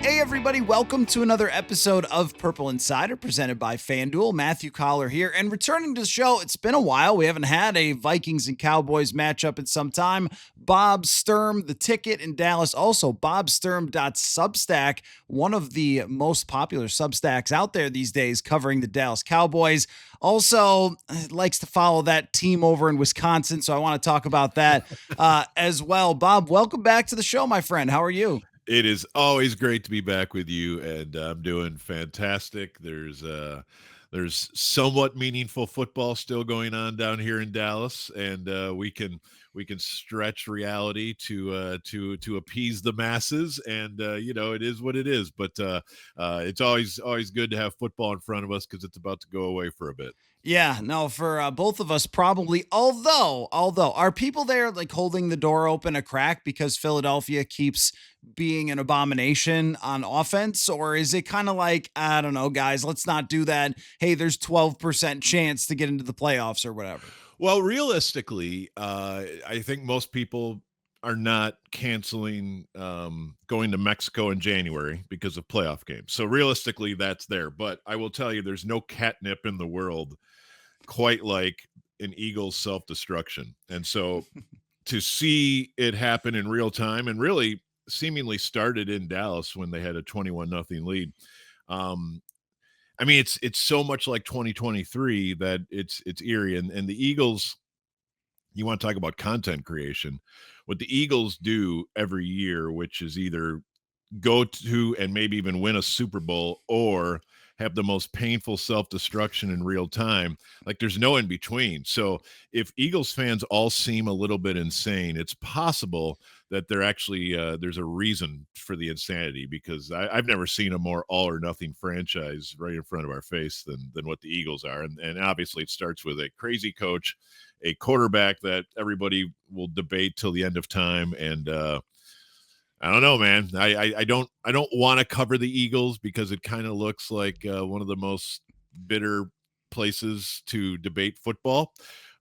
Hey everybody, welcome to another episode of Purple Insider presented by FanDuel. Matthew Collar here, and returning to the show, it's been a while. We haven't had a Vikings and Cowboys matchup in some time. Bob Sturm, the ticket in Dallas, also bobsturm.substack, one of the most popular substacks out there these days covering the Dallas Cowboys. Also, likes to follow that team over in Wisconsin, so I want to talk about that as well. Bob, welcome back to the show, my friend. How are you? It is always great to be back with you, and I'm doing fantastic. There's somewhat meaningful football still going on down here in Dallas, and we can stretch reality to appease the masses, and it is what it is. But it's always good to have football in front of us because it's about to go away for a bit. Yeah, no, for both of us probably. Although, are people there like holding the door open a crack because Philadelphia keeps being an abomination on offense, or is it kind of like, I don't know, guys, let's not do that. Hey, there's 12% chance to get into the playoffs or whatever. Well, realistically, I think most people are not canceling going to Mexico in January because of playoff games. So realistically, that's there. But I will tell you, there's no catnip in the world quite like an Eagles self-destruction. And so to see it happen in real time and really seemingly started in Dallas when they had a 21-0 lead. Um, I mean, it's so much like 2023 that it's eerie. And the Eagles, you want to talk about content creation, what the Eagles do every year, which is either go to and maybe even win a Super Bowl or have the most painful self-destruction in real time. Like there's no in between. So if Eagles fans all seem a little bit insane, it's possible that they're actually there's a reason for the insanity because I've never seen a more all or nothing franchise right in front of our face than what the Eagles are. And obviously it starts with a crazy coach, a quarterback that everybody will debate till the end of time. And I don't know, man. I don't want to cover the Eagles because it kind of looks like one of the most bitter places to debate football.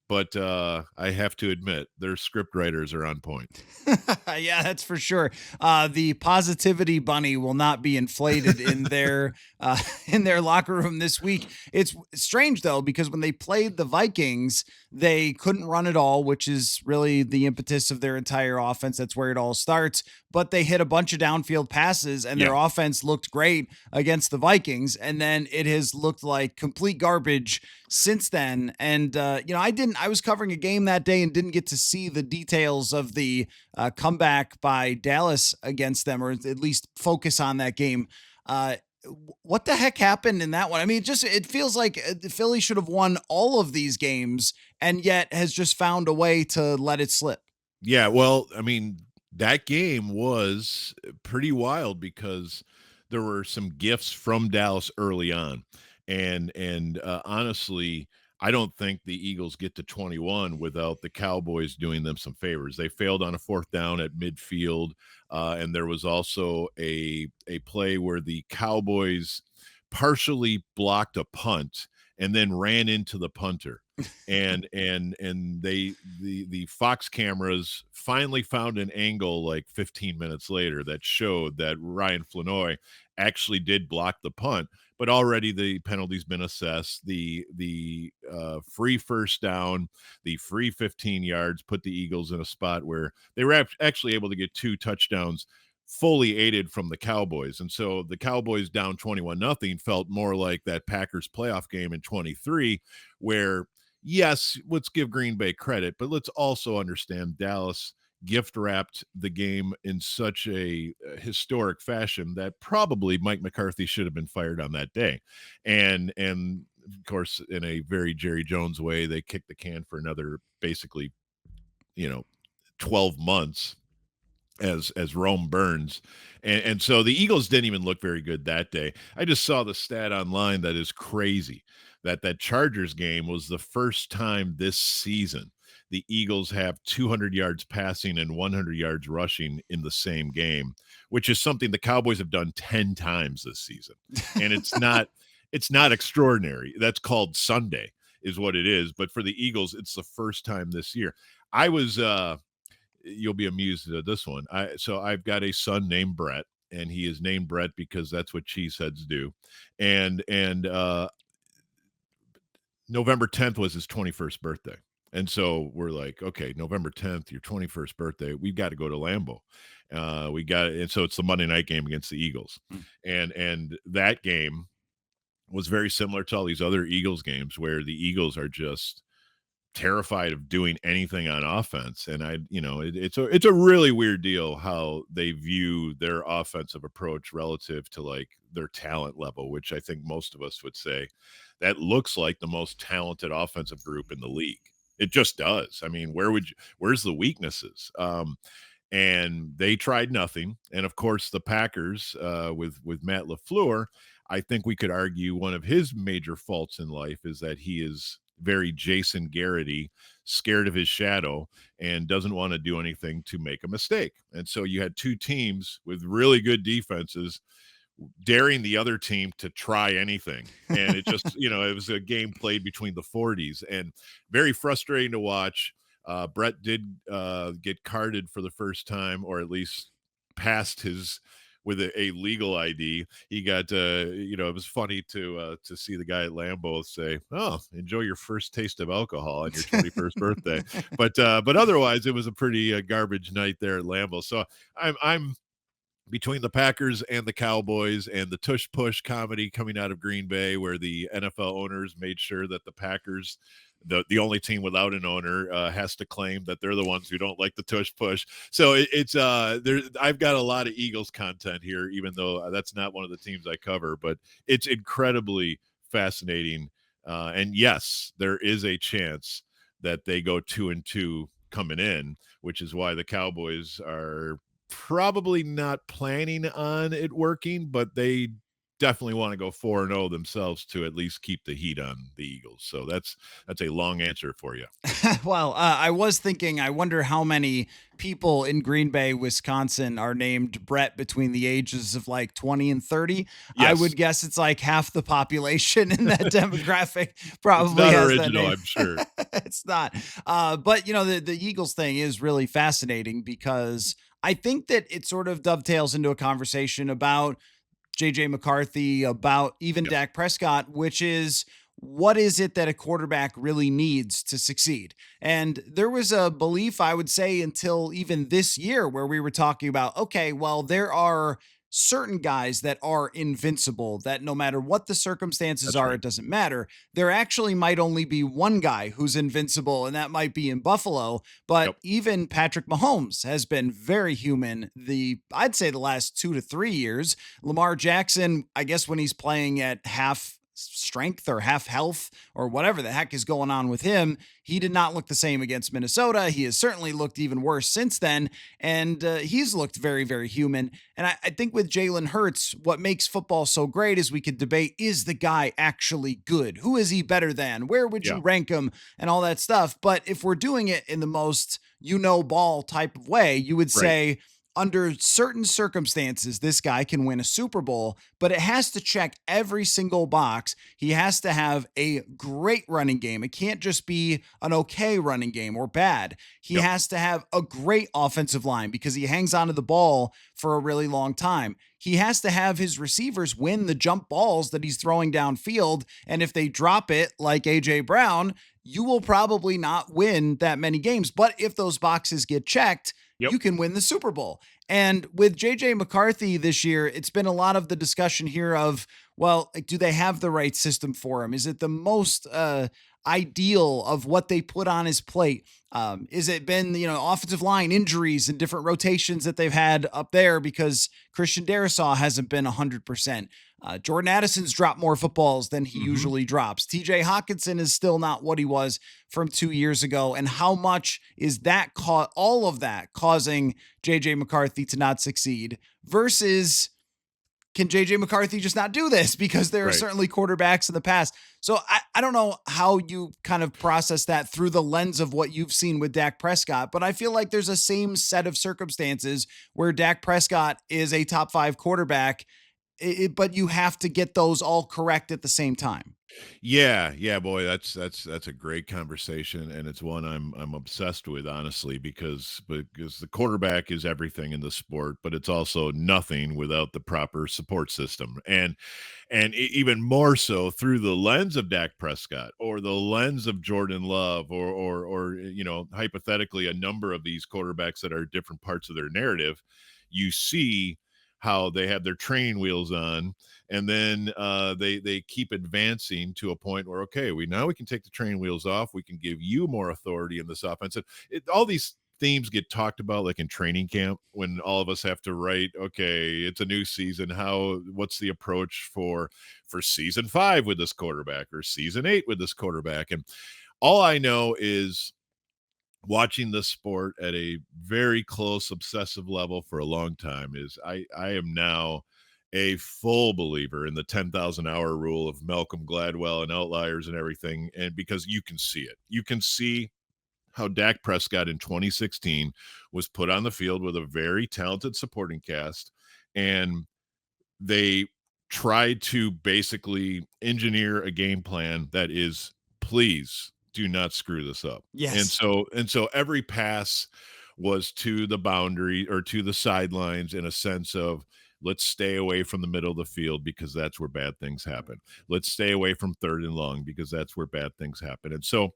But I have to admit, their script writers are on point. Yeah, that's for sure. The positivity bunny will not be inflated in their in their locker room this week. It's strange though because when they played the Vikings, they couldn't run at all, which is really the impetus of their entire offense. That's where it all starts. But they hit a bunch of downfield passes, and their Yeah. offense looked great against the Vikings. And then it has looked like complete garbage since then. And I was covering a game that day and didn't get to see the details of the comeback by Dallas against them, or at least focus on that game. Uh, what the heck happened in that one? I mean, it feels like Philly should have won all of these games, and yet has just found a way to let it slip. Yeah, well, I mean, that game was pretty wild because there were some gifts from Dallas early on. And honestly, I don't think the Eagles get to 21 without the Cowboys doing them some favors. They failed on a fourth down at midfield, and there was also a play where the Cowboys partially blocked a punt and then ran into the punter and the Fox cameras finally found an angle like 15 minutes later that showed that Ryan Flanoy actually did block the punt, but already the penalty's been assessed. The free first down, the free 15 yards put the Eagles in a spot where they were actually able to get two touchdowns fully aided from the Cowboys. And so the Cowboys down 21-0 felt more like that Packers playoff game in 23 where yes, let's give Green Bay credit, but let's also understand Dallas gift wrapped the game in such a historic fashion that probably Mike McCarthy should have been fired on that day. And of course, in a very Jerry Jones way, they kicked the can for another basically, you know, 12 months as Rome burns. And so the Eagles didn't even look very good that day. I just saw the stat online that is crazy that Chargers game was the first time this season the Eagles have 200 yards passing and 100 yards rushing in the same game, which is something the Cowboys have done 10 times this season. And it's not extraordinary. That's called Sunday is what it is, but for the Eagles it's the first time this year. I was you'll be amused at this one. So I've got a son named Brett, and he is named Brett because that's what cheeseheads do. And November 10th was his 21st birthday. And so we're like, okay, November 10th, your 21st birthday, we've got to go to Lambeau. And so it's the Monday night game against the Eagles. Mm. And that game was very similar to all these other Eagles games where the Eagles are just terrified of doing anything on offense. And it's a really weird deal how they view their offensive approach relative to like their talent level, which I think most of us would say that looks like the most talented offensive group in the league. It just does. I mean, where's the weaknesses? And they tried nothing. And of course, the Packers with Matt LaFleur, I think we could argue one of his major faults in life is that he is very Jason Garrity, scared of his shadow, and doesn't want to do anything to make a mistake. And so you had two teams with really good defenses daring the other team to try anything. And it just, it was a game played between the 40s and very frustrating to watch. Brett did get carded for the first time, or at least passed his with a legal ID. He got, it was funny to see the guy at Lambeau say, "Oh, enjoy your first taste of alcohol on your 21st birthday." But otherwise, it was a pretty garbage night there at Lambeau. So I'm between the Packers and the Cowboys and the tush push comedy coming out of Green Bay, where the NFL owners made sure that the Packers, the only team without an owner, has to claim that they're the ones who don't like the tush push. So it's there. I've got a lot of Eagles content here, even though that's not one of the teams I cover, but it's incredibly fascinating. And yes, there is a chance that they go 2-2 coming in, which is why the Cowboys are probably not planning on it working, but they definitely want to go 4-0 themselves to at least keep the heat on the Eagles. So that's a long answer for you. Well, I was thinking, I wonder how many people in Green Bay, Wisconsin are named Brett between the ages of like 20 and 30. I Yes. would guess it's like half the population in that demographic probably It's not has original, that name. I'm sure. It's not. But the Eagles thing is really fascinating because I think that it sort of dovetails into a conversation about JJ McCarthy, about even Yep. Dak Prescott, which is, what is it that a quarterback really needs to succeed? And there was a belief, I would say, until even this year where we were talking about, okay, well, there are certain guys that are invincible, that no matter what the circumstances That's are, right. it doesn't matter. There actually might only be one guy who's invincible, and that might be in Buffalo. But Yep. even Patrick Mahomes has been very human I'd say the last 2 to 3 years. Lamar Jackson, I guess when he's playing at half strength or half health or whatever the heck is going on with him, he did not look the same against Minnesota. He has certainly looked even worse since then. And he's looked very, very human. And I think with Jalen Hurts, what makes football so great is we could debate, is the guy actually good? Who is he better than? Where would you Yeah. rank him? And all that stuff. But if we're doing it in the most, ball type of way, you would Right. say, under certain circumstances, this guy can win a Super Bowl, but it has to check every single box. He has to have a great running game. It can't just be an okay running game or bad. He Yep. has to have a great offensive line because he hangs onto the ball for a really long time. He has to have his receivers win the jump balls that he's throwing downfield. And if they drop it like A.J. Brown, you will probably not win that many games. But if those boxes get checked, Yep. you can win the Super Bowl. And with JJ McCarthy this year, it's been a lot of the discussion here of, well, do they have the right system for him? Is it the most ideal of what they put on his plate? Is it been, offensive line injuries and different rotations that they've had up there because Christian Darrisaw hasn't been 100%. Jordan Addison's dropped more footballs than he usually drops. TJ Hawkinson is still not what he was from 2 years ago. And how much is that all of that causing JJ McCarthy to not succeed versus, can JJ McCarthy just not do this? Because there are Right. certainly quarterbacks in the past. So I don't know how you kind of process that through the lens of what you've seen with Dak Prescott, but I feel like there's a same set of circumstances where Dak Prescott is a top 5 quarterback. but you have to get those all correct at the same time. Yeah, boy, that's a great conversation, and it's one I'm obsessed with, honestly, because the quarterback is everything in the sport, but it's also nothing without the proper support system, and even more so through the lens of Dak Prescott or the lens of Jordan Love or hypothetically a number of these quarterbacks that are different parts of their narrative. You see how they have their training wheels on, and then they keep advancing to a point where, okay, we can take the training wheels off, we can give you more authority in this offense. All these themes get talked about like in training camp when all of us have to write, okay, it's a new season, what's the approach for season 5 with this quarterback or season 8 with this quarterback. And all I know is, watching this sport at a very close obsessive level for a long time, is I am now a full believer in the 10,000 hour rule of Malcolm Gladwell and outliers and everything. And because you can see it, you can see how Dak Prescott in 2016 was put on the field with a very talented supporting cast, and they tried to basically engineer a game plan that is, please do not screw this up. And Yes. so every pass was to the boundary or to the sidelines, in a sense of, let's stay away from the middle of the field because that's where bad things happen. Let's stay away from third and long because that's where bad things happen. And so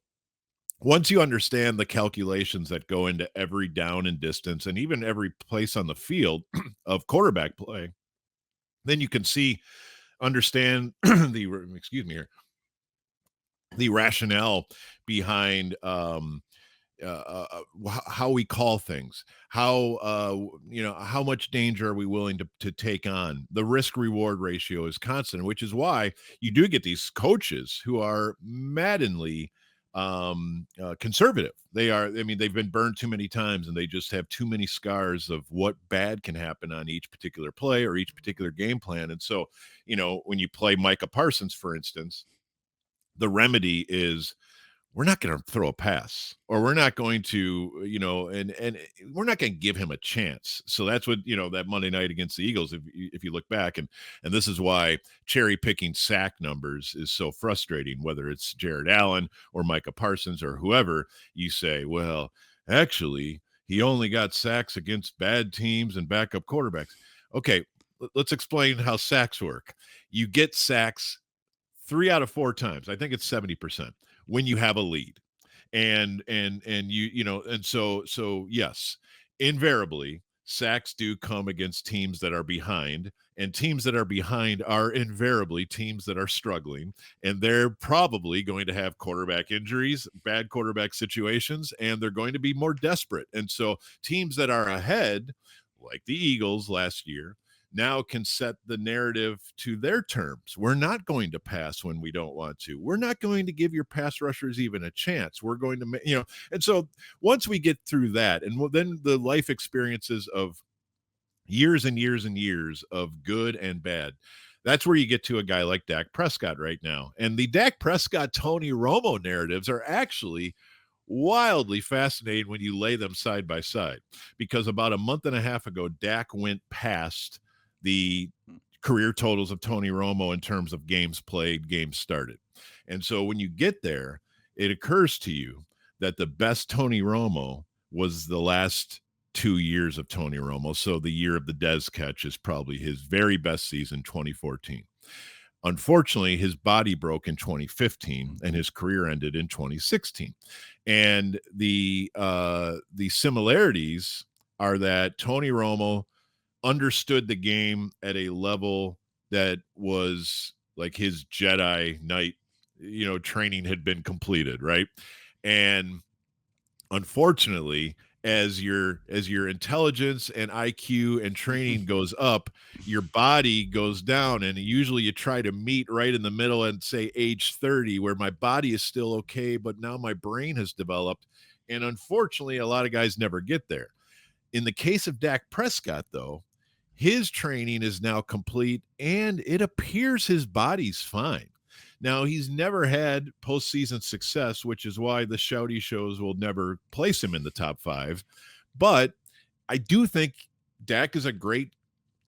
once you understand the calculations that go into every down and distance and even every place on the field of quarterback play, then you can understand excuse me here, the rationale behind how we call things, how much danger are we willing to take on. The risk reward ratio is constant, which is why you do get these coaches who are maddeningly conservative. They've been burned too many times, and they just have too many scars of what bad can happen on each particular play or each particular game plan. And so, when you play Micah Parsons, for instance, the remedy is, we're not going to throw a pass, or we're not going to, and we're not going to give him a chance. So that's what, that Monday night against the Eagles, if you look back, and this is why cherry picking sack numbers is so frustrating, whether it's Jared Allen or Micah Parsons or whoever. You say, well, actually, he only got sacks against bad teams and backup quarterbacks. Okay, let's explain how sacks work. You get sacks 3 out of 4 times. I think it's 70% when you have a lead. And so yes, invariably sacks do come against teams that are behind, and teams that are behind are invariably teams that are struggling, and they're probably going to have quarterback injuries, bad quarterback situations, and they're going to be more desperate. And so teams that are ahead, like the Eagles last year, now can set the narrative to their terms. We're not going to pass when we don't want to. We're not going to give your pass rushers even a chance. We're going to, and so once we get through that, and then the life experiences of years and years and years of good and bad, that's where you get to a guy like Dak Prescott right now. And the Dak Prescott, Tony Romo narratives are actually wildly fascinating when you lay them side by side, because about a month and a half ago, Dak went past the career totals of Tony Romo in terms of games played, games started. And so when you get there, it occurs to you that the best Tony Romo was the last 2 years of Tony Romo. So the year of the Dez catch is probably his very best season, 2014. Unfortunately, his body broke in 2015 and his career ended in 2016. And the similarities are that Tony Romo understood the game at a level that was like his Jedi Knight, training had been completed, right? And unfortunately, as your intelligence and IQ and training goes up, your body goes down, and usually you try to meet right in the middle and say age 30, where my body is still okay, but now my brain has developed. And unfortunately, a lot of guys never get there. In the case of Dak Prescott, though, his training is now complete, and it appears his body's fine. Now, he's never had postseason success, which is why the shouty shows will never place him in the top 5. But I do think Dak is a great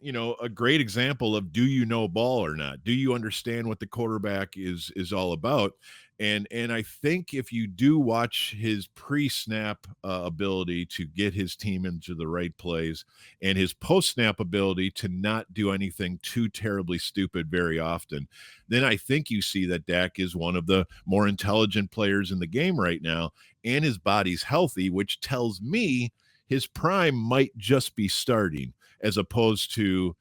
a great example of, do you know ball or not? Do you understand what the quarterback is all about? And I think if you do watch his pre-snap ability to get his team into the right plays, and his post-snap ability to not do anything too terribly stupid very often, then I think you see that Dak is one of the more intelligent players in the game right now, and his body's healthy, which tells me his prime might just be starting, as opposed to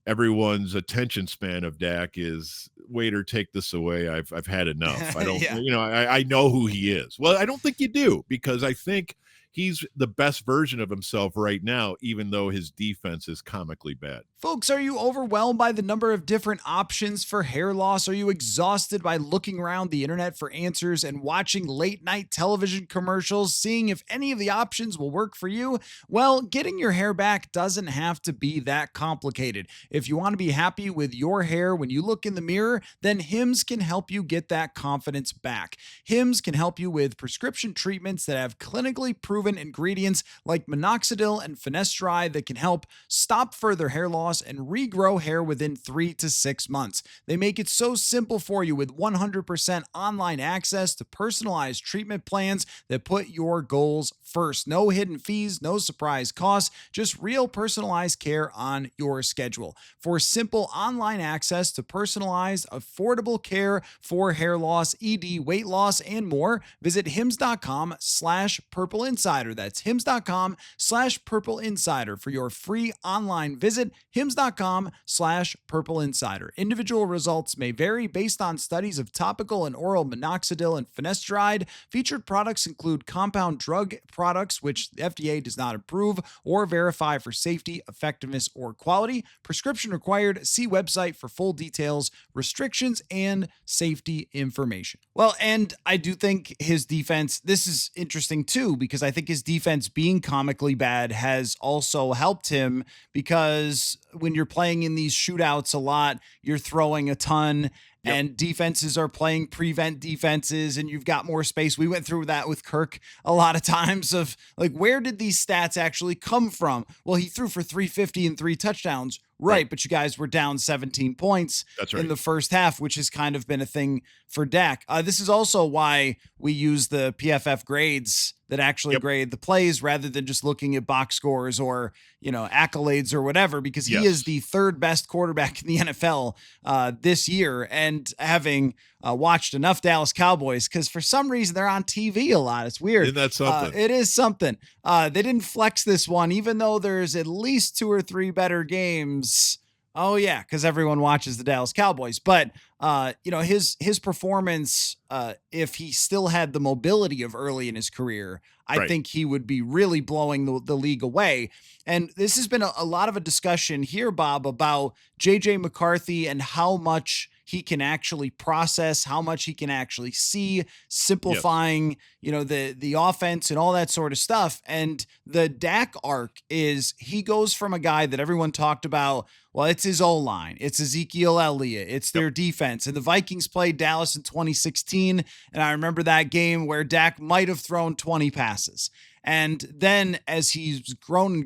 everyone's attention span of Dak is, waiter, take this away. I've had enough. I don't, Yeah. I know who he is. Well, I don't think you do, because I think he's the best version of himself right now, even though his defense is comically bad. Folks, are you overwhelmed by the number of different options for hair loss? Are you exhausted by looking around the internet for answers and watching late night television commercials, seeing if any of the options will work for you? Well, getting your hair back doesn't have to be that complicated. If you want to be happy with your hair when you look in the mirror, then Hims can help you get that confidence back. Hims can help you with prescription treatments that have clinically proven ingredients like minoxidil and finasteride that can help stop further hair loss and regrow hair within 3 to 6 months. They make it so simple for you with 100% online access to personalized treatment plans that put your goals first. No hidden fees, no surprise costs, just real personalized care on your schedule. For simple online access to personalized, affordable care for hair loss, ED, weight loss, and more, visit hims.com/purple insider. That's hims.com/purple insider for your free online visit. hims.com/purple insider. Individual results may vary based on studies of topical and oral minoxidil and finasteride. Featured products include compound drug products, which the FDA does not approve or verify for safety, effectiveness, or quality. Prescription required. See website for full details, restrictions, and safety information. Well, and I do think his defense, this is interesting too, because I think his defense being comically bad has also helped him, because when you're playing in these shootouts a lot, you're throwing a ton. Yep. And defenses are playing prevent defenses, and you've got more space. We went through that with Kirk a lot of times of like, where did these stats actually come from? Well, he threw for 350 and 3 touchdowns. Right. But you guys were down 17 points in the first half, which has kind of been a thing for Dak. This is also why we use the PFF grades that actually grade the plays rather than just looking at box scores or, accolades or whatever, because he is the third best quarterback in the NFL this year. And having watched enough Dallas Cowboys, because for some reason they're on TV a lot. It's weird. Isn't that something? It is something. They didn't flex this one, even though there's at least 2 or 3 better games. Oh yeah, because everyone watches the Dallas Cowboys. But his performance, if he still had the mobility of early in his career, I think he would be really blowing the league away. And this has been a lot of a discussion here, Bob, about JJ McCarthy and how much he can actually process, how much he can actually see, simplifying, the offense and all that sort of stuff. And the Dak arc is, he goes from a guy that everyone talked about, well, it's his O-line, it's Ezekiel Elliott, it's their defense. And the Vikings played Dallas in 2016, and I remember that game where Dak might have thrown 20 passes. And then as he's grown,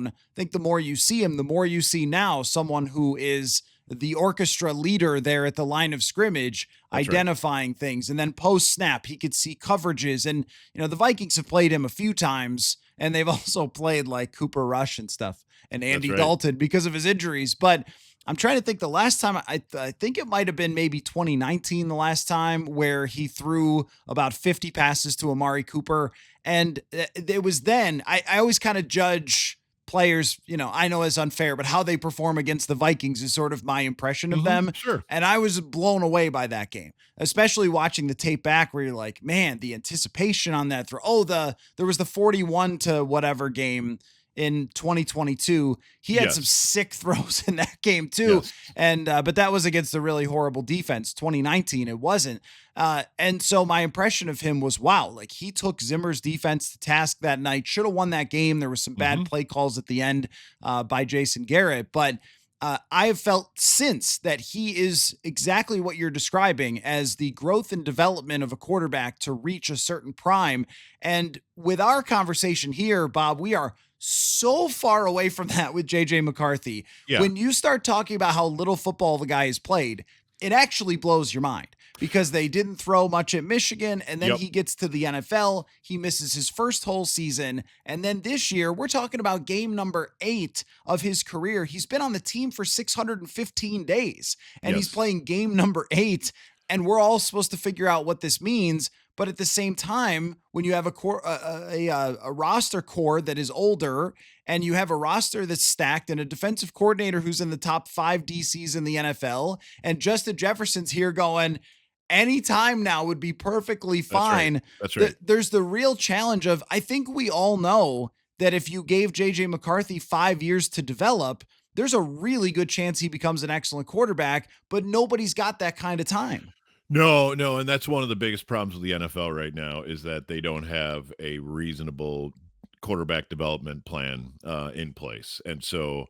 I think the more you see him, the more you see now someone who is the orchestra leader there at the line of scrimmage, identifying things. And then post snap, he could see coverages. And, the Vikings have played him a few times, and they've also played like Cooper Rush and stuff and Andy Dalton because of his injuries. But I'm trying to think, the last time, I think it might have been maybe 2019, the last time where he threw about 50 passes to Amari Cooper. And it was then, I always kind of judge players, I know it's unfair, but how they perform against the Vikings is sort of my impression of them. Sure. And I was blown away by that game, especially watching the tape back where you're like, man, the anticipation on that throw. Oh, there was the 41 to whatever game in 2022. He had some sick throws in that game too. And, but that was against a really horrible defense. 2019, it wasn't. And so my impression of him was, wow, like he took Zimmer's defense to task that night, should have won that game. There was some bad play calls at the end by Jason Garrett, but I have felt since that he is exactly what you're describing as the growth and development of a quarterback to reach a certain prime. And with our conversation here, Bob, we are so far away from that with JJ McCarthy. Yeah. When you start talking about how little football the guy has played, it actually blows your mind because they didn't throw much at Michigan. And then Yep. he gets to the NFL. He misses his first whole season. And then this year, we're talking about game number 8 of his career. He's been on the team for 615 days and he's Yes. playing game number 8. And we're all supposed to figure out what this means. But at the same time, when you have a roster core that is older and you have a roster that's stacked and a defensive coordinator who's in the top 5 DCs in the NFL, and Justin Jefferson's here going, any time now would be perfectly That's right. fine. That's right. There's the real challenge of, I think we all know that if you gave JJ McCarthy 5 years to develop, there's a really good chance he becomes an excellent quarterback, but nobody's got that kind of time. No, no, and that's one of the biggest problems with the NFL right now is that they don't have a reasonable quarterback development plan in place, and so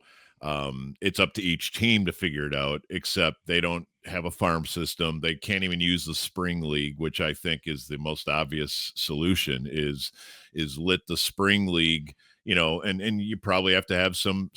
it's up to each team to figure it out. Except they don't have a farm system; they can't even use the spring league, which I think is the most obvious solution. Is lit the spring league. And you probably have to have some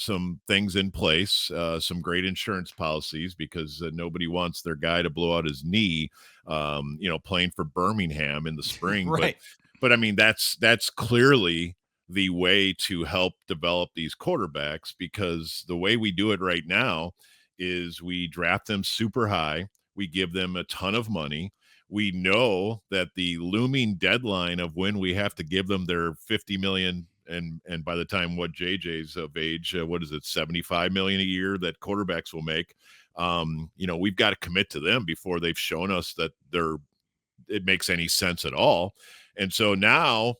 things in place, some great insurance policies because nobody wants their guy to blow out his knee, playing for Birmingham in the spring. Right. But I mean that's clearly the way to help develop these quarterbacks because the way we do it right now is we draft them super high, we give them a ton of money. We know that the looming deadline of when we have to give them their 50 million and by the time what JJ's of age, what is it, 75 million a year that quarterbacks will make. We've got to commit to them before they've shown us that it makes any sense at all. And so now,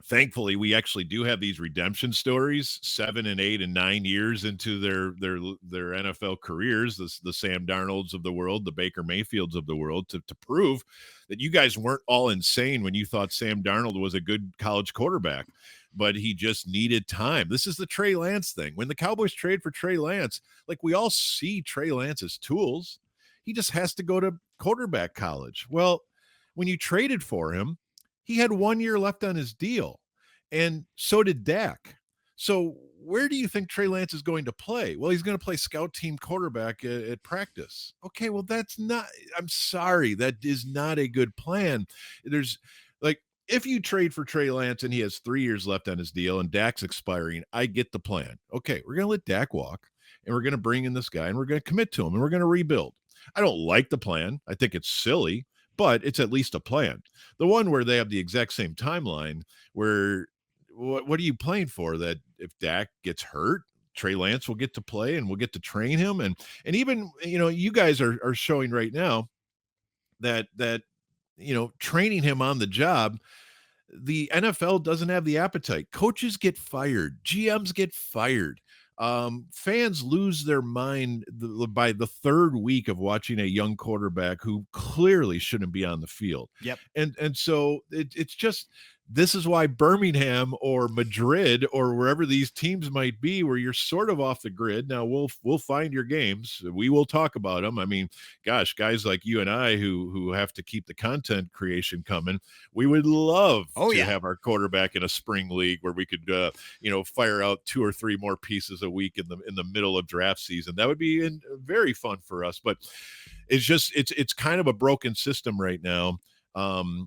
thankfully, we actually do have these redemption stories 7 and 8 and 9 years into their NFL careers, the Sam Darnolds of the world, the Baker Mayfields of the world, to prove that you guys weren't all insane when you thought Sam Darnold was a good college quarterback, but he just needed time. This is the Trey Lance thing. When the Cowboys trade for Trey Lance, like we all see Trey Lance as tools, he just has to go to quarterback college. Well, when you traded for him, he had 1 year left on his deal, and so did Dak. So where do you think Trey Lance is going to play? Well, he's going to play scout team quarterback at practice. Okay, well, that's not – I'm sorry. That is not a good plan. There's like – if you trade for Trey Lance and he has 3 years left on his deal and Dak's expiring, I get the plan. Okay, we're going to let Dak walk, and we're going to bring in this guy, and we're going to commit to him, and we're going to rebuild. I don't like the plan. I think it's silly, but it's at least a plan. The one where they have the exact same timeline where what are you playing for? That if Dak gets hurt, Trey Lance will get to play and we'll get to train him. And even, you guys are showing right now that, training him on the job, the NFL doesn't have the appetite. Coaches get fired. GMs get fired. Fans lose their mind by the third week of watching a young quarterback who clearly shouldn't be on the field. Yep. And so it's just, this is why Birmingham or Madrid or wherever these teams might be, where you're sort of off the grid. Now we'll find your games. We will talk about them. I mean, gosh, guys like you and I who have to keep the content creation coming, we would love to have our quarterback in a spring league where we could, fire out 2 or 3 more pieces a week in the middle of draft season. That would be very fun for us. But it's just it's kind of a broken system right now.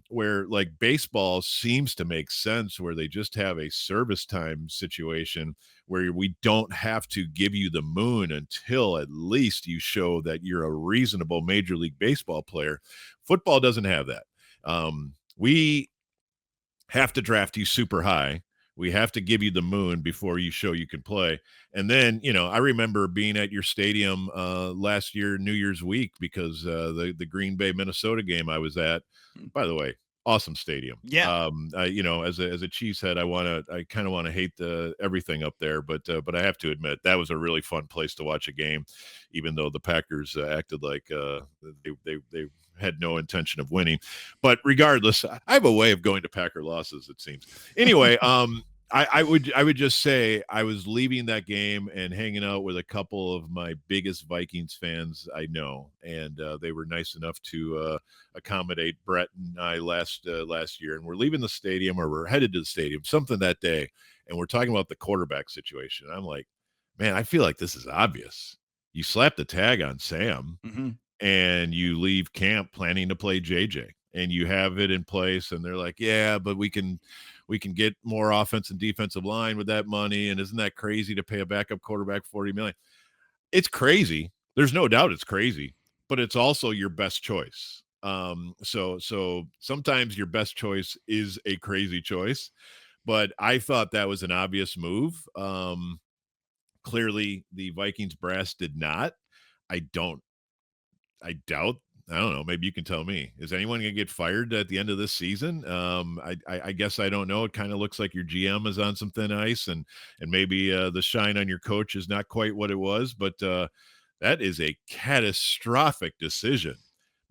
Where like baseball seems to make sense, where they just have a service time situation where we don't have to give you the moon until at least you show that you're a reasonable Major League Baseball player. Football doesn't have that. We have to draft you super high. We have to give you the moon before you show you can play. And then, I remember being at your stadium last year, New Year's week, because the Green Bay, Minnesota game I was at, by the way, awesome stadium. Yeah. As a Chiefs head, I kind of want to hate everything up there, but I have to admit that was a really fun place to watch a game, even though the Packers acted like they had no intention of winning. But regardless, I have a way of going to Packer losses, it seems. Anyway, I would just say I was leaving that game and hanging out with a couple of my biggest Vikings fans I know, and they were nice enough to accommodate Brett and I last year. And we're leaving the stadium, or we're headed to the stadium, something that day, and we're talking about the quarterback situation. I'm like, man, I feel like this is obvious. You slap the tag on Sam, Mm-hmm. and you leave camp planning to play JJ, and you have it in place, and they're like, yeah, but we can get more offense and defensive line with that money, and isn't that crazy to pay a backup quarterback 40 million? It's crazy. There's no doubt it's crazy, but it's also your best choice. So sometimes your best choice is a crazy choice, but I thought that was an obvious move. Clearly the Vikings brass did not. I don't I doubt. I don't know. Maybe you can tell me. Is anyone going to get fired at the end of this season? I guess I don't know. It kind of looks like your GM is on some thin ice, and maybe the shine on your coach is not quite what it was. But that is a catastrophic decision.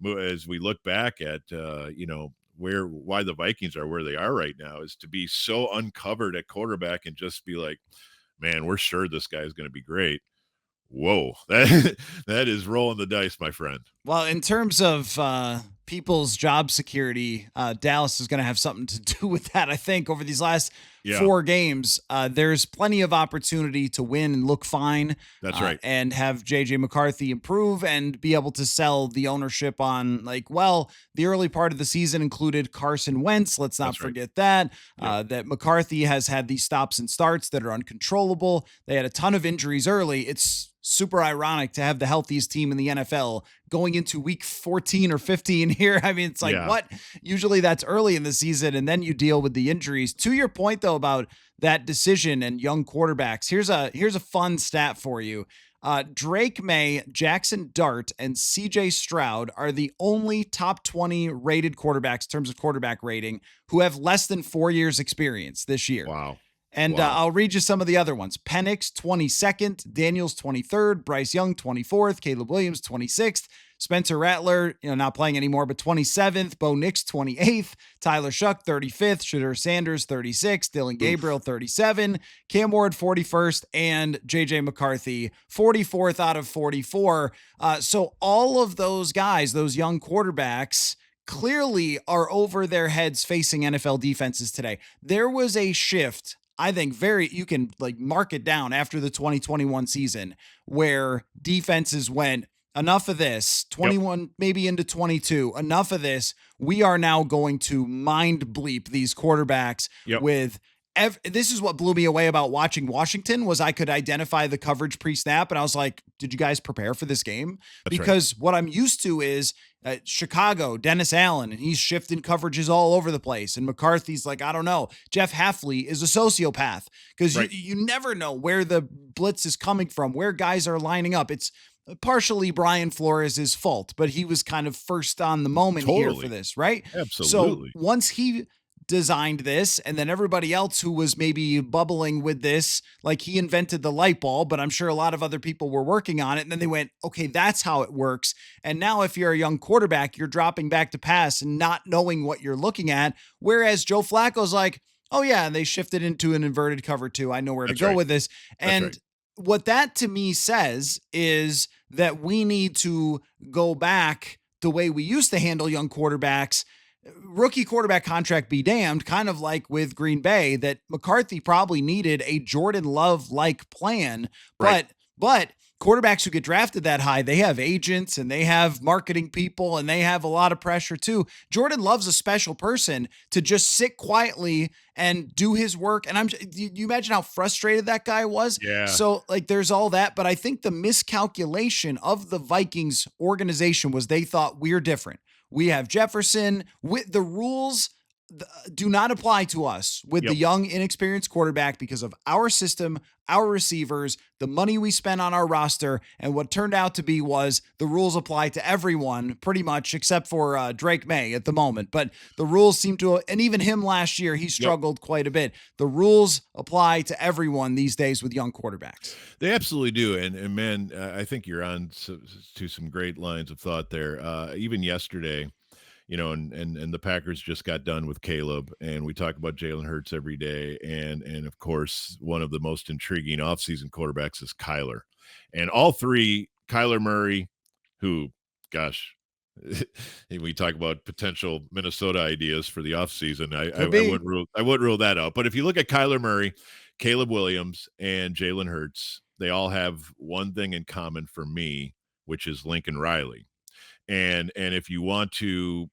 As we look back at why the Vikings are where they are right now, is to be so uncovered at quarterback and just be like, man, we're sure this guy is going to be great. Whoa, that is rolling the dice, my friend. Well, in terms of people's job security, Dallas is going to have something to do with that. I think over these last Yeah, 4 games, there's plenty of opportunity to win and look fine, that's right. and have JJ McCarthy improve and be able to sell the ownership on, like, well, the early part of the season included Carson Wentz. Let's not That's right. forget that. Yep. That McCarthy has had these stops and starts that are uncontrollable. They had a ton of injuries early. It's super ironic to have the healthiest team in the NFL going into week 14 or 15 here. I mean, it's like, Yeah. what? Usually that's early in the season, and then you deal with the injuries. To your point, though, about that decision and young quarterbacks, here's a fun stat for you. Drake May, Jackson Dart, and CJ Stroud are the only top 20 rated quarterbacks in terms of quarterback rating who have less than 4 years experience this year. Wow. And Wow. I'll read you some of the other ones. Penix, 22nd. Daniels, 23rd. Bryce Young, 24th. Caleb Williams, 26th. Spencer Rattler, not playing anymore, but 27th. Bo Nix, 28th. Tyler Shuck, 35th. Shadur Sanders, 36th. Dylan Oof. Gabriel, 37. Cam Ward, 41st. And JJ McCarthy, 44th out of 44. So all of those guys, those young quarterbacks, clearly are over their heads facing NFL defenses today. There was a shift, I think, you can like mark it down after the 2021 season, where defenses went, enough of this, Yep. 21 maybe into 22, enough of this. We are now going to mind bleep these quarterbacks Yep. with this is what blew me away about watching Washington, was I could identify the coverage pre-snap, and I was like, did you guys prepare for this game? That's right. Because what I'm used to is Chicago, Dennis Allen, and he's shifting coverages all over the place. And McCarthy's like, I don't know. Jeff Hafley is a sociopath, because Right. you never know where the blitz is coming from, where guys are lining up. It's partially Brian Flores' fault, but he was kind of first on the moment here for Totally. this, right? So Absolutely. once he designed this, and then everybody else who was maybe bubbling with this, like, he invented the light bulb, but I'm sure a lot of other people were working on it, and then they went, okay, that's how it works. And now if you're a young quarterback, you're dropping back to pass and not knowing what you're looking at, whereas Joe Flacco's like, oh yeah, and they shifted into an inverted cover too, I know where to That's go right. with this. That's And right. what that to me says is that we need to go back the way we used to handle young quarterbacks. Rookie quarterback contract be damned, kind of like with Green Bay, that McCarthy probably needed a Jordan Love like plan. Right. But quarterbacks who get drafted that high, they have agents and they have marketing people and they have a lot of pressure too. Jordan Love's a special person to just sit quietly and do his work. And you imagine how frustrated that guy was. Yeah. So like, there's all that, but I think the miscalculation of the Vikings organization was they thought, we're different. We have Jefferson. With the rules do not apply to us with the Yep. young, inexperienced quarterback, because of our system, our receivers, the money we spent on our roster. And what turned out to be was the rules apply to everyone pretty much, except for Drake May at the moment. But the rules seem to, and even him last year, he struggled quite a bit. The rules apply to everyone these days with young quarterbacks. They absolutely do. And man, I think you're on to some great lines of thought there. Even yesterday, and the Packers just got done with Caleb, and we talk about Jalen Hurts every day, and of course, one of the most intriguing offseason quarterbacks is Kyler, and all three, Kyler Murray, who, gosh, we talk about potential Minnesota ideas for the offseason. Could I be. wouldn't rule that out. But if you look at Kyler Murray, Caleb Williams, and Jalen Hurts, they all have one thing in common for me, which is Lincoln Riley. And if you want to,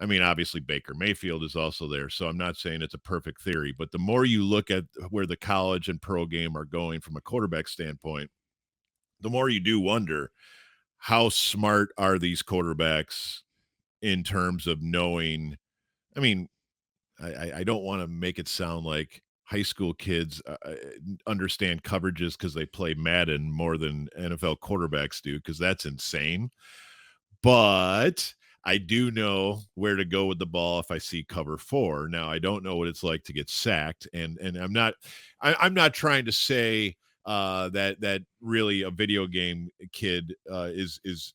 I mean, obviously Baker Mayfield is also there, so I'm not saying it's a perfect theory, but the more you look at where the college and pro game are going from a quarterback standpoint, the more you do wonder how smart are these quarterbacks in terms of knowing. I mean, I don't want to make it sound like high school kids understand coverages because they play Madden more than NFL quarterbacks do, because that's insane. But I do know where to go with the ball if I see cover four. Now I don't know what it's like to get sacked, and I'm not trying to say that really a video game kid is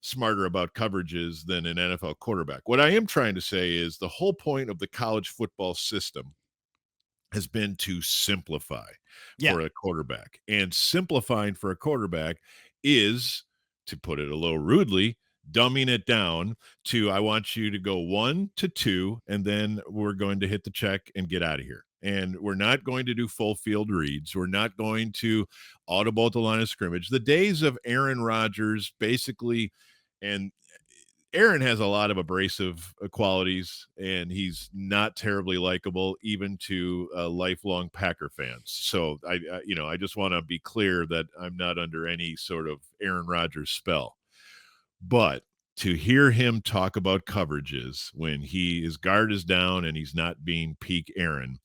smarter about coverages than an NFL quarterback. What I am trying to say is the whole point of the college football system has been to simplify Yeah. for a quarterback. And simplifying for a quarterback is, to put it a little rudely, dumbing it down to, I want you to go 1 to 2, and then we're going to hit the check and get out of here. And we're not going to do full field reads. We're not going to audible at the line of scrimmage. The days of Aaron Rodgers basically, and Aaron has a lot of abrasive qualities, and he's not terribly likable, even to lifelong Packer fans. So I just want to be clear that I'm not under any sort of Aaron Rodgers spell. But to hear him talk about coverages when his guard is down and he's not being peak Aaron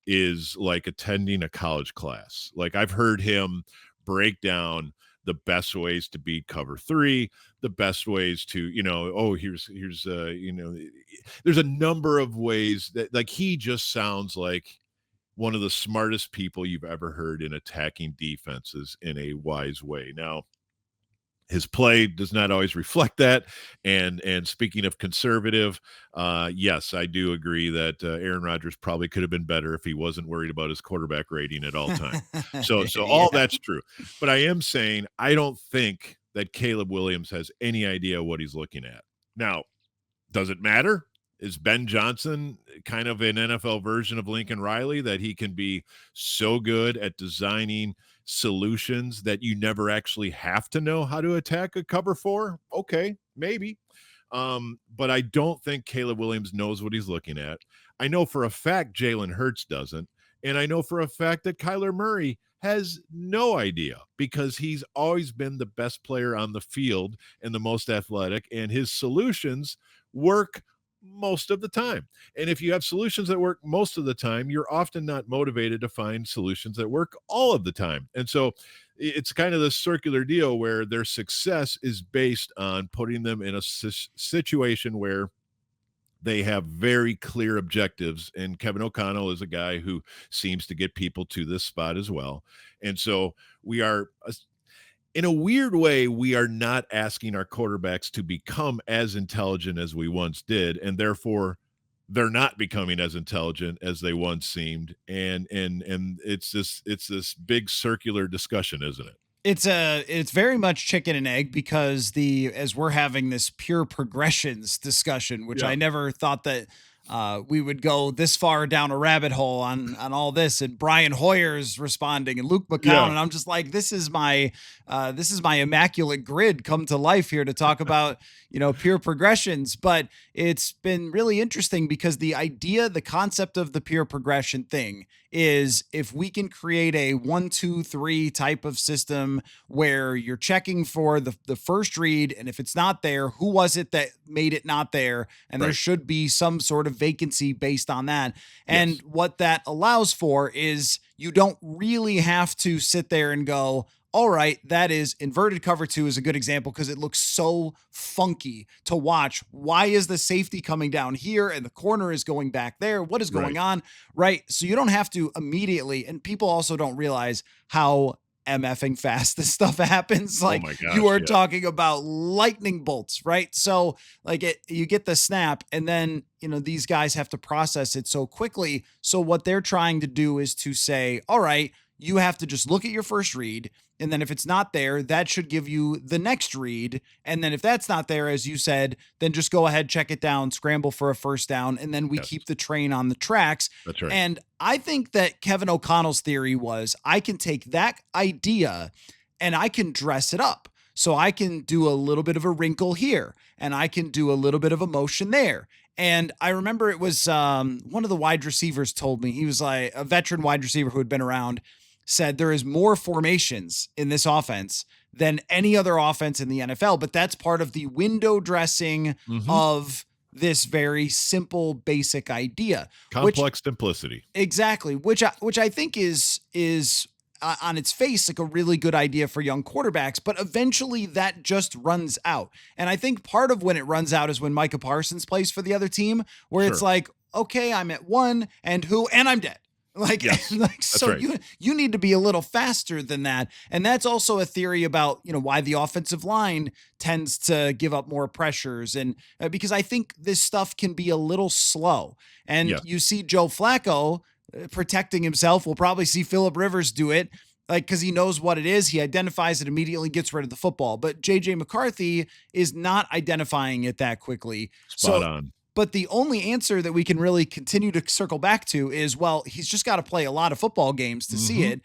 is like attending a college class. Like, I've heard him break down the best ways to beat cover three, the best ways to, here's there's a number of ways that, like, he just sounds like one of the smartest people you've ever heard in attacking defenses in a wise way. Now, his play does not always reflect that. And speaking of conservative, yes, I do agree that Aaron Rodgers probably could have been better if he wasn't worried about his quarterback rating at all time. So all Yeah. that's true. But I am saying I don't think that Caleb Williams has any idea what he's looking at. Now, does it matter? Is Ben Johnson kind of an NFL version of Lincoln Riley, that he can be so good at designing solutions that you never actually have to know how to attack a cover four? Okay, maybe. But I don't think Caleb Williams knows what he's looking at. I know for a fact Jalen Hurts doesn't. And I know for a fact that Kyler Murray has no idea, because he's always been the best player on the field and the most athletic, and his solutions work most of the time. And if you have solutions that work most of the time, you're often not motivated to find solutions that work all of the time. And so it's kind of this circular deal where their success is based on putting them in a situation where they have very clear objectives. And Kevin O'Connell is a guy who seems to get people to this spot as well. And so we are, in a weird way, we are not asking our quarterbacks to become as intelligent as we once did, and therefore they're not becoming as intelligent as they once seemed. And it's this big circular discussion, isn't it? It's very much chicken and egg, because as we're having this pure progressions discussion, which Yeah. I never thought that we would go this far down a rabbit hole on all this, and Brian Hoyer's responding and Luke McCown, Yeah. and I'm just like, this is my immaculate grid come to life here to talk about pure progressions. But it's been really interesting, because the concept of the pure progression thing is, if we can create a 1, 2, 3 type of system where you're checking for the first read, and if it's not there, who was it that made it not there, and there Right. should be some sort of vacancy based on that. And Yes. what that allows for is, you don't really have to sit there and go, all right, that is inverted cover two is a good example, because it looks so funky to watch. Why is the safety coming down here and the corner is going back there? What is going Right. on? Right. So you don't have to immediately, and people also don't realize how MFing fast this stuff happens. Oh Like my you gosh, are yeah. talking about lightning bolts, right? So like you get the snap and then, these guys have to process it so quickly. So what they're trying to do is to say, all right, you have to just look at your first read. And then if it's not there, that should give you the next read. And then if that's not there, as you said, then just go ahead, check it down, scramble for a first down, and then we Yes, keep the train on the tracks. that's right. And I think that Kevin O'Connell's theory was I can take that idea and I can dress it up. So I can do a little bit of a wrinkle here and I can do a little bit of a motion there. And I remember it was one of the wide receivers told me, he was like a veteran wide receiver who had been around, said there is more formations in this offense than any other offense in the NFL. But that's part of the window dressing Mhm. of this very simple, basic idea, which Complex simplicity. exactly, which I think is on its face like a really good idea for young quarterbacks, but eventually that just runs out. And I think part of when it runs out is when Micah Parsons plays for the other team, where it's Sure. like, okay, I'm at one and I'm dead. Like, Yes, like that's so right. you need to be a little faster than that. And that's also a theory about, why the offensive line tends to give up more pressures. And because I think this stuff can be a little slow. And Yes, you see Joe Flacco protecting himself. We'll probably see Phillip Rivers do it, like, because he knows what it is. He identifies it immediately, gets rid of the football. But JJ McCarthy is not identifying it that quickly. spot So, on. but the only answer that we can really continue to circle back to is, well, he's just got to play a lot of football games to see Mhm.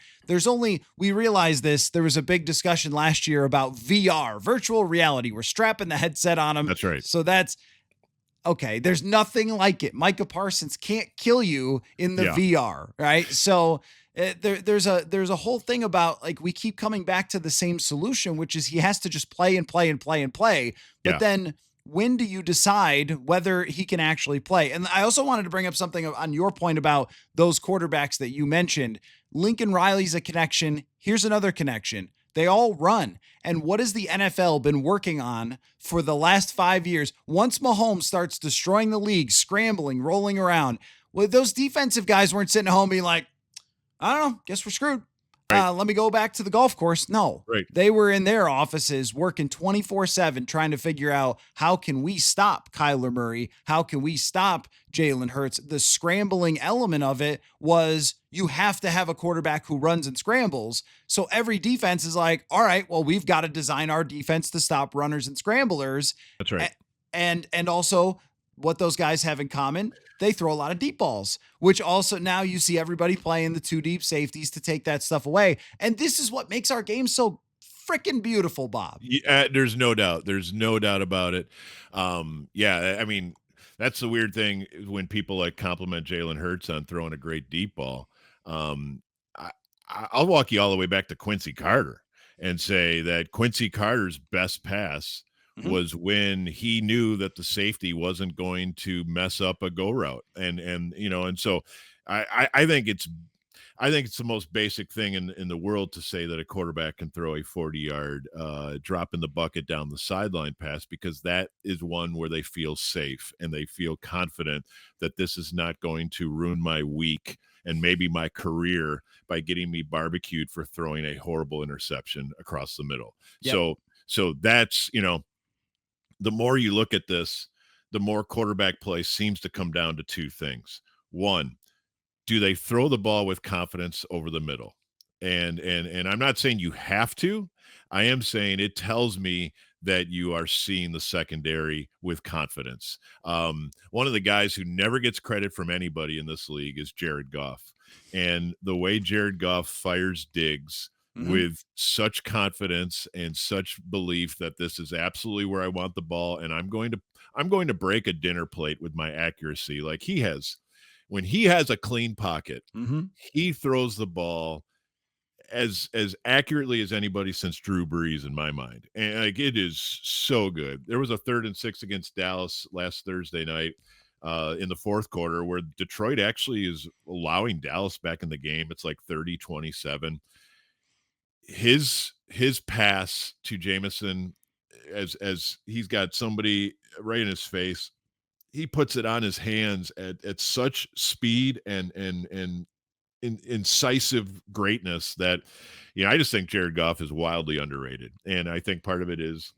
it. We realized this. There was a big discussion last year about VR, virtual reality. We're strapping the headset on him. That's right. So that's okay. There's nothing like it. Micah Parsons can't kill you in the Yeah, VR, right? So there's a whole thing about like we keep coming back to the same solution, which is he has to just play and play and play and play. But yeah. then when do you decide whether he can actually play? And I also wanted to bring up something on your point about those quarterbacks that you mentioned. Lincoln Riley's a connection. Here's another connection. They all run. And what has the NFL been working on for the last 5 years? Once Mahomes starts destroying the league, scrambling, rolling around, well, those defensive guys weren't sitting at home being like, I don't know, guess we're screwed. Right, Let me go back to the golf course. No, right. they were in their offices working 24/7 trying to figure out how can we stop Kyler Murray? How can we stop Jalen Hurts? The scrambling element of it was you have to have a quarterback who runs and scrambles. So every defense is like, all right, well, we've got to design our defense to stop runners and scramblers. That's right. And also what those guys have in common, they throw a lot of deep balls, which also now you see everybody playing the two deep safeties to take that stuff away. And this is what makes our game so freaking beautiful, Bob. Yeah, there's no doubt. There's no doubt about it. Yeah, I mean, that's the weird thing when people like compliment Jalen Hurts on throwing a great deep ball. Um, I, I'll walk you all the way back to Quincy Carter and say that Quincy Carter's best pass Mhm. was when he knew that the safety wasn't going to mess up a go route, and so I think it's the most basic thing in the world to say that a quarterback can throw a 40-yard drop in the bucket down the sideline pass because that is one where they feel safe and they feel confident that this is not going to ruin my week and maybe my career by getting me barbecued for throwing a horrible interception across the middle. Yep. So that's, the more you look at this, the more quarterback play seems to come down to two things. One, do they throw the ball with confidence over the middle? And I'm not saying you have to. I am saying it tells me that you are seeing the secondary with confidence. One of the guys who never gets credit from anybody in this league is Jared Goff. And the way Jared Goff fires Diggs Mhm. with such confidence and such belief that this is absolutely where I want the ball and I'm going to break a dinner plate with my accuracy like he has when he has a clean pocket, Mhm. he throws the ball as accurately as anybody since Drew Brees in my mind. And like it is so good. There was a 3rd and 6 against Dallas last Thursday night in the fourth quarter where Detroit actually is allowing Dallas back in the game. It's like 30-27. His pass to Jameson as he's got somebody right in his face, he puts it on his hands at such speed and incisive greatness that, I just think Jared Goff is wildly underrated. And I think part of it is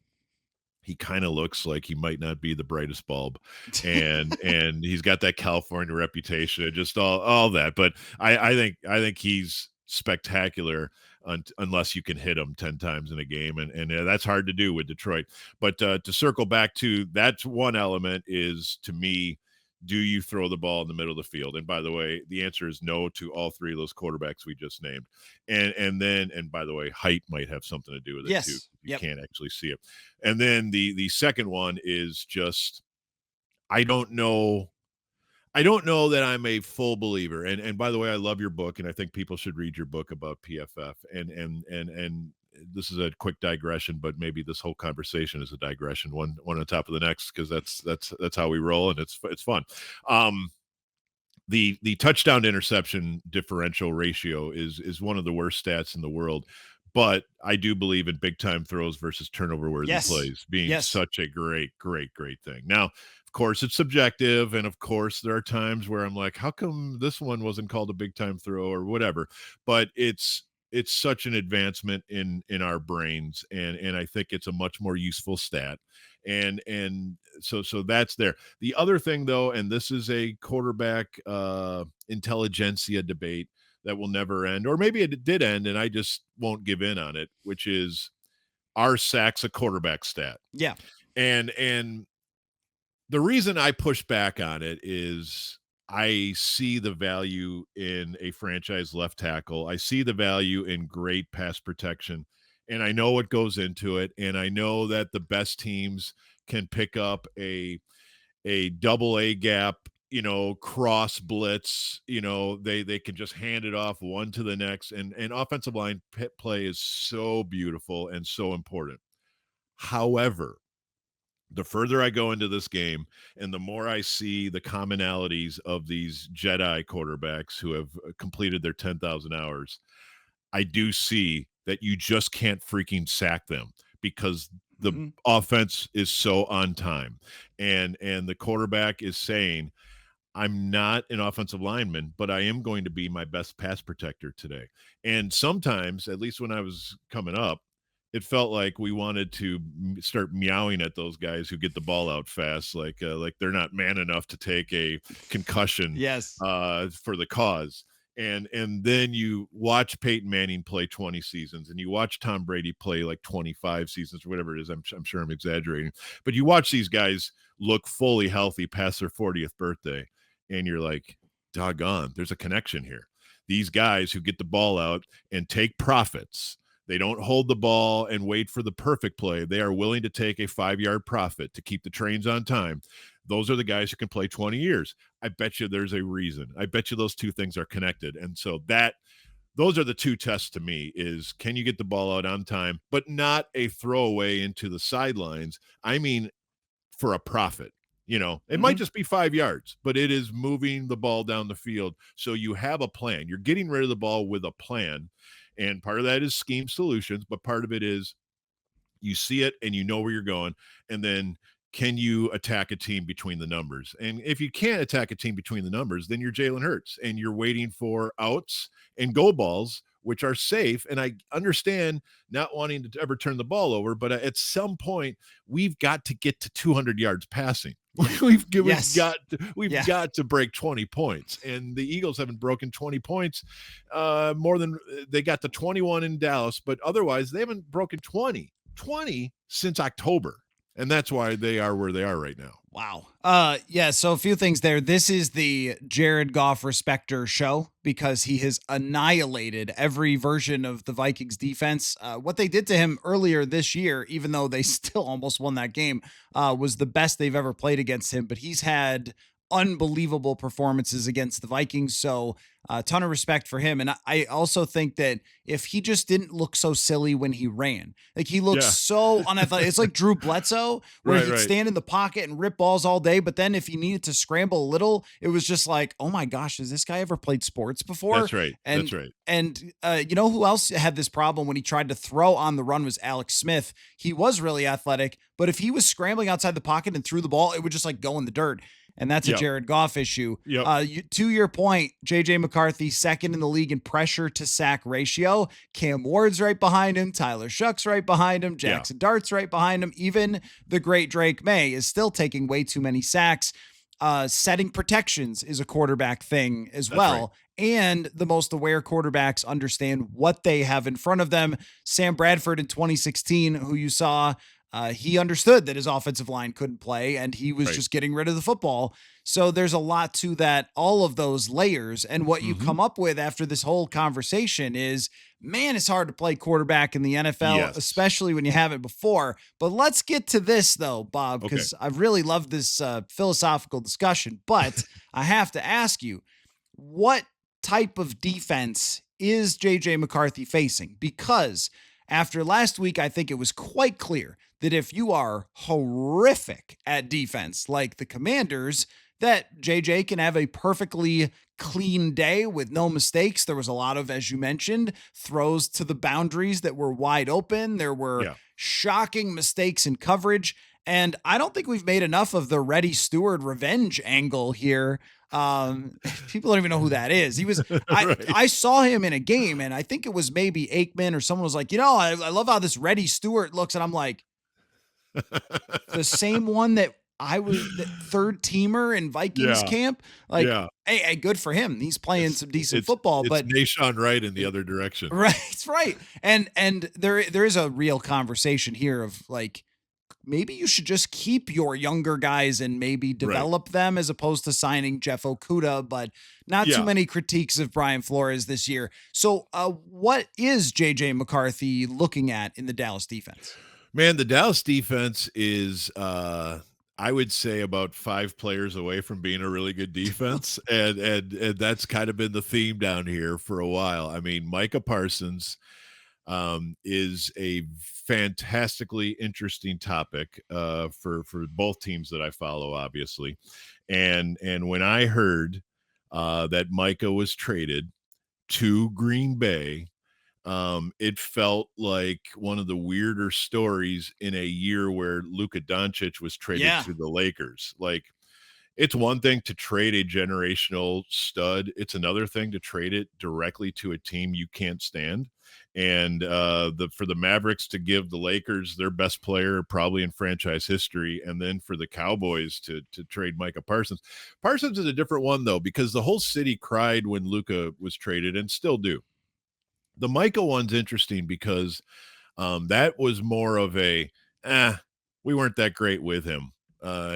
he kind of looks like he might not be the brightest bulb, and he's got that California reputation, just all that. But I think he's spectacular unless you can hit him 10 times in a game, and that's hard to do with Detroit. But to circle back to that's one element is, to me, do you throw the ball in the middle of the field? And by the way, the answer is no to all three of those quarterbacks we just named. And by the way, height might have something to do with it too. Yes. You Yep. can't actually see it. And then the second one is just, I don't know. I don't know that I'm a full believer. And by the way, I love your book, and I think people should read your book about PFF. And this is a quick digression, but maybe this whole conversation is a digression, one on top of the next, because that's how we roll, and it's fun. The touchdown to interception differential ratio is one of the worst stats in the world. But I do believe in big time throws versus turnover worthy Yes. plays being Yes. such a great thing. Now, of course, it's subjective, and of course, there are times where I'm like, how come this one wasn't called a big time throw or whatever? But it's such an advancement in our brains, and I think it's a much more useful stat. And so that's there. The other thing, though, and this is a quarterback intelligentsia debate that will never end, or maybe it did end and I just won't give in on it, which is, are sacks a quarterback stat? Yeah. And the reason I push back on it is I see the value in a franchise left tackle. I see the value in great pass protection, and I know what goes into it. And I know that the best teams can pick up a double A gap, cross blitz, they can just hand it off one to the next. And offensive line play is so beautiful and so important. However, the further I go into this game and the more I see the commonalities of these Jedi quarterbacks who have completed their 10,000 hours, I do see that you just can't freaking sack them because the offense is so on time. And the quarterback is saying, I'm not an offensive lineman, but I am going to be my best pass protector today. And sometimes, at least when I was coming up, it felt like we wanted to start meowing at those guys who get the ball out fast, like they're not man enough to take a concussion Yes. For the cause. And then you watch Peyton Manning play 20 seasons, and you watch Tom Brady play like 25 seasons or whatever it is. I'm sure I'm exaggerating, but you watch these guys look fully healthy past their 40th birthday, and you're like, doggone, there's a connection here. These guys who get the ball out and take profits, they don't hold the ball and wait for the perfect play. They are willing to take a 5-yard profit to keep the trains on time. Those are the guys who can play 20 years. I bet you there's a reason. I bet you those two things are connected. And so those are the two tests to me: is can you get the ball out on time, but not a throwaway into the sidelines. I mean, for a profit. It might just be 5 yards, but it is moving the ball down the field. So you have a plan. You're getting rid of the ball with a plan. And part of that is scheme solutions, but part of it is you see it and you know where you're going. And then can you attack a team between the numbers? And if you can't attack a team between the numbers, then you're Jalen Hurts and you're waiting for outs and go balls, which are safe. And I understand not wanting to ever turn the ball over, but at some point we've got to get to 200 yards passing. We've got to break 20 points, and the Eagles haven't broken 20 points more than they got to 21 in Dallas, but otherwise they haven't broken 20 since October. And that's why they are where they are right now. Wow. Yeah. So a few things there. This is the Jared Goff respecter show because he has annihilated every version of the Vikings defense. What they did to him earlier this year, even though they still almost won that game, was the best they've ever played against him. But he's had unbelievable performances against the Vikings. So a ton of respect for him. And I also think that if he just didn't look so silly when he ran, like he looks so unathletic. It's like Drew Bledsoe, where he'd stand in the pocket and rip balls all day. But then if he needed to scramble a little, it was just like, oh my gosh, has this guy ever played sports before? That's right. And, that's right. And you know who else had this problem when he tried to throw on the run was Alex Smith. He was really athletic, but if he was scrambling outside the pocket and threw the ball, it would just like go in the dirt. and that's a Yep. Jared Goff issue. Yep. To your point, J.J. McCarthy, second in the league in pressure to sack ratio. Cam Ward's right behind him. Tyler Shuck's right behind him. Yeah. Jackson Dart's right behind him. Even the great Drake May is still taking way too many sacks. Setting protections is a quarterback thing as That's well. right. And the most aware quarterbacks understand what they have in front of them. Sam Bradford in 2016, who you saw, he understood that his offensive line couldn't play and he was Right. just getting rid of the football. So there's a lot to that, all of those layers. And what you come up with after this whole conversation is, man, it's hard to play quarterback in the NFL, Yes. especially when you haven't before. But let's get to this, though, Bob, Okay. because I really love this philosophical discussion. But I have to ask you, what type of defense is J.J. McCarthy facing? Because after last week, I think it was quite clear that if you are horrific at defense, like the Commanders, that JJ can have a perfectly clean day with no mistakes. There was a lot of, as you mentioned, throws to the boundaries that were wide open. There were Yeah. shocking mistakes in coverage. And I don't think we've made enough of the Reddy Stewart revenge angle here. People don't even know who that is. He was, Right. I saw him in a game, and I think it was maybe Aikman or someone was like, I love how this Reddy Stewart looks. And I'm like, the same one that I was the third teamer in Vikings Yeah. camp. Like, Yeah. hey, good for him. He's playing some decent football, It's but Nashawn Wright in the other direction. right. And there is a real conversation here of like, maybe you should just keep your younger guys and maybe develop them as opposed to signing Jeff Okudah, but not too many critiques of Brian Flores this year. So what is JJ McCarthy looking at in the Dallas defense? Man, the Dallas defense is I would say about 5 players away from being a really good defense. and that's kind of been the theme down here for a while. I mean, Micah Parsons is a fantastically interesting topic for both teams that I follow, obviously. And when I heard that Micah was traded to Green Bay, it felt like one of the weirder stories in a year where Luka Doncic was traded to the Lakers. Like, it's one thing to trade a generational stud. It's another thing to trade it directly to a team you can't stand. And for the Mavericks to give the Lakers their best player probably in franchise history, and then for the Cowboys to trade Micah Parsons. Parsons is a different one, though, because the whole city cried when Luka was traded and still do. The Micah one's interesting because that was more of a, we weren't that great with him.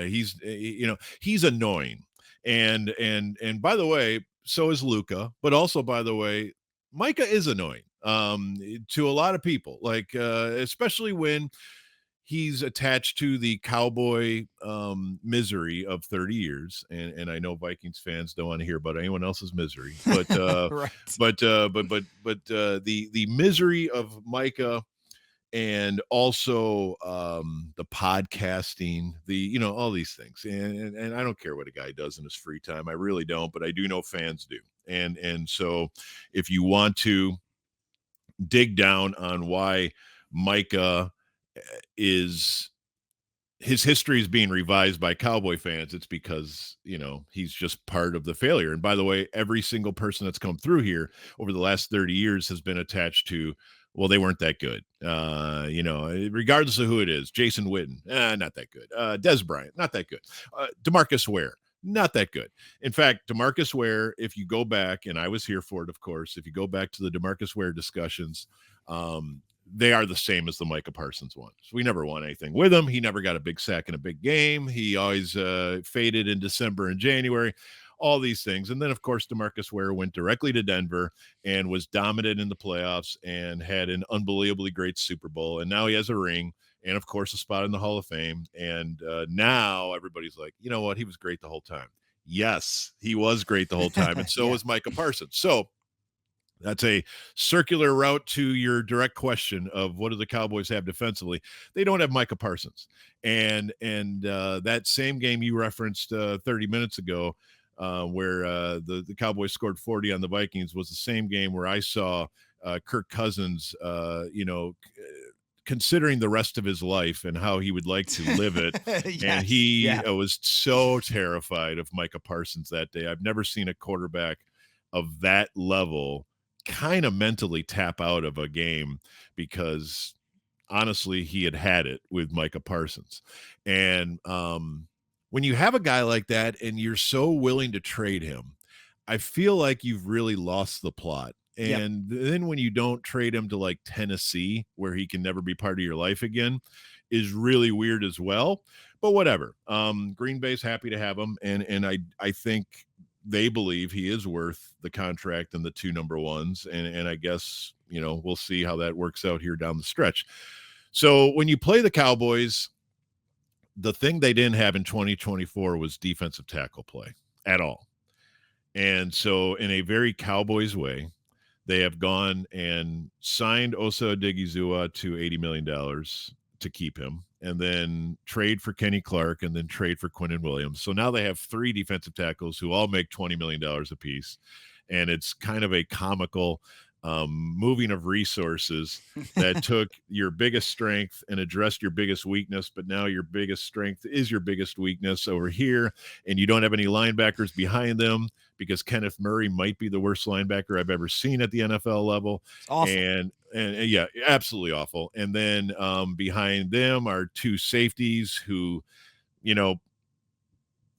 He's annoying. And by the way, so is Luka, but also, by the way, Micah is annoying to a lot of people, like especially when he's attached to the Cowboy misery of 30 years. And I know Vikings fans don't want to hear about anyone else's misery, but Right. but the misery of Micah, and also the podcasting, all these things. And I don't care what a guy does in his free time. I really don't, but I do know fans do. And so if you want to dig down on why Micah is his history is being revised by Cowboy fans, it's because, he's just part of the failure. And by the way, every single person that's come through here over the last 30 years has been attached to, well, they weren't that good. Regardless of who it is. Jason Witten, not that good. Des Bryant, not that good. DeMarcus Ware, not that good. In fact, DeMarcus Ware, if you go back, and I was here for it, of course, if you go back to the DeMarcus Ware discussions, they are the same as the Micah Parsons one. So we never won anything with him. He never got a big sack in a big game. He always faded in December and January, all these things. And then, of course, DeMarcus Ware went directly to Denver and was dominant in the playoffs and had an unbelievably great Super Bowl. And now he has a ring and, of course, a spot in the Hall of Fame. And now everybody's like, you know what? He was great the whole time. Yes, he was great the whole time. And so was Micah Parsons. So that's a circular route to your direct question of what do the Cowboys have defensively? They don't have Micah Parsons. And that same game you referenced 30 minutes ago, where the Cowboys scored 40 on the Vikings, was the same game where I saw Kirk Cousins, considering the rest of his life and how he would like to live it. And Yes. he Yeah. was so terrified of Micah Parsons that day. I've never seen a quarterback of that level kind of mentally tap out of a game because honestly, he had it with Micah Parsons. And when you have a guy like that and you're so willing to trade him, I feel like you've really lost the plot. Yep. And then when you don't trade him to like Tennessee, where he can never be part of your life again, is really weird as well. But whatever. Green Bay's happy to have him, and I think they believe he is worth the contract and the two number ones. And I guess, we'll see how that works out here down the stretch. So when you play the Cowboys, the thing they didn't have in 2024 was defensive tackle play at all. And so in a very Cowboys way, they have gone and signed Osa Odigizua to $80 million to keep him, and then trade for Kenny Clark, and then trade for Quinnen Williams. So now they have three defensive tackles who all make $20 million apiece. And it's kind of a comical moving of resources that took your biggest strength and addressed your biggest weakness, but now your biggest strength is your biggest weakness over here, and you don't have any linebackers behind them because Kenneth Murray might be the worst linebacker I've ever seen at the NFL level. It's awful. And yeah, absolutely awful. And then behind them are two safeties who,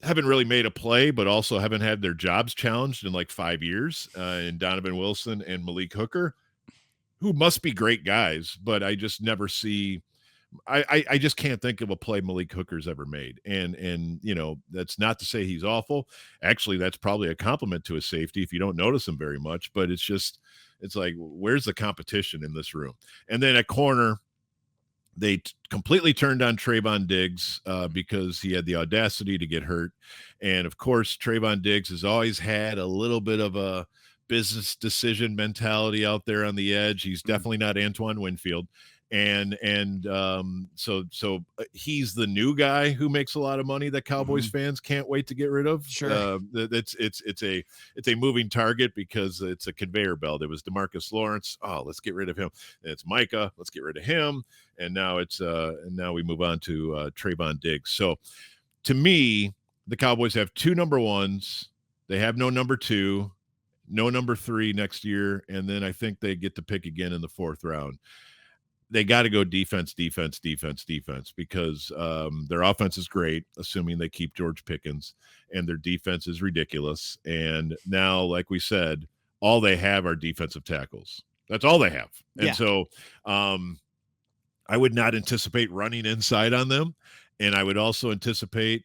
haven't really made a play, but also haven't had their jobs challenged in like 5 years, in Donovan Wilson and Malik Hooker, who must be great guys, but I just never see. I just can't think of a play Malik Hooker's ever made. And that's not to say he's awful. Actually, that's probably a compliment to a safety if you don't notice him very much, but it's like, where's the competition in this room? And then at corner, they completely turned on Trayvon Diggs because he had the audacity to get hurt. And of course, Trayvon Diggs has always had a little bit of a business decision mentality out there on the edge. He's definitely not Antoine Winfield. So he's the new guy who makes a lot of money that Cowboys fans can't wait to get rid of. Sure. It's a moving target because it's a conveyor belt. It was DeMarcus Lawrence. Oh, let's get rid of him. And it's Micah. Let's get rid of him. And now now we move on to Trayvon Diggs. So to me, the Cowboys have two number ones. They have no number two, no number three next year, and then I think they get to pick again in the fourth round. They got to go defense because their offense is great, assuming they keep George Pickens, and their defense is ridiculous. And now, like we said, all they have are defensive tackles. That's all they have. And so I would not anticipate running inside on them. And I would also anticipate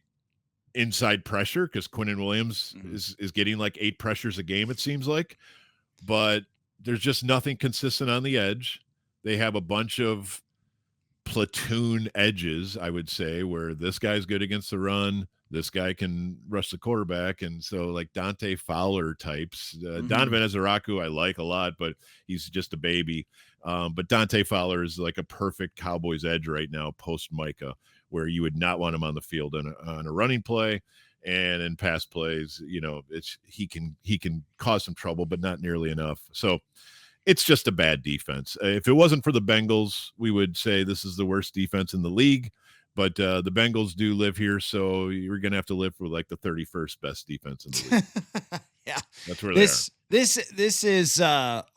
inside pressure because Quinnen Williams is getting like 8 pressures a game, it seems like. But there's just nothing consistent on the edge. They have a bunch of platoon edges, I would say, where this guy's good against the run. This guy can rush the quarterback. And so like Dante Fowler types, Donovan Ezeraku, I like a lot, but he's just a baby. But Dante Fowler is like a perfect Cowboys edge right now, post Micah, where you would not want him on the field on a running play. And in pass plays, he can cause some trouble, but not nearly enough. So it's just a bad defense. If it wasn't for the Bengals, we would say this is the worst defense in the league. But the Bengals do live here, so you're going to have to live with like the 31st best defense in the league. Yeah, that's where they are. This is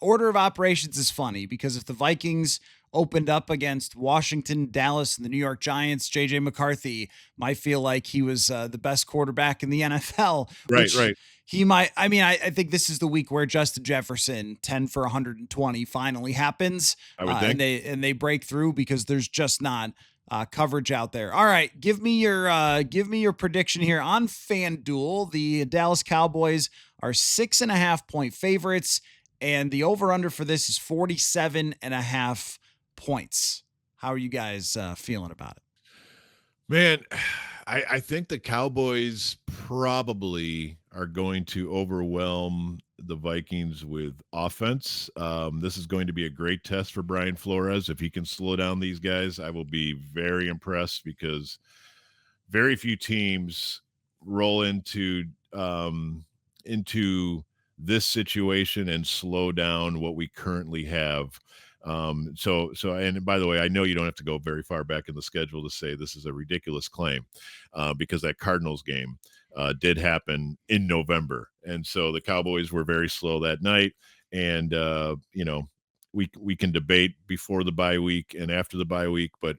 order of operations is funny because if the Vikings opened up against Washington, Dallas, and the New York Giants, JJ McCarthy might feel like he was the best quarterback in the NFL. Right. He might. I mean, I think this is the week where Justin Jefferson 10 for 120 finally happens. I would think. And they break through because there's just not coverage out there. All right, give me your prediction here on FanDuel. The Dallas Cowboys are 6.5 point favorites, and the over under for this is 47.5 points. How are you guys feeling about it? Man, I think the Cowboys probably are going to overwhelm the Vikings with offense. This is going to be a great test for Brian Flores. If he can slow down these guys, I will be very impressed because very few teams roll into this situation and slow down what we currently have. And by the way, I know you don't have to go very far back in the schedule to say this is a ridiculous claim, because that Cardinals game did happen in November, and so the Cowboys were very slow that night. And we can debate before the bye week and after the bye week, but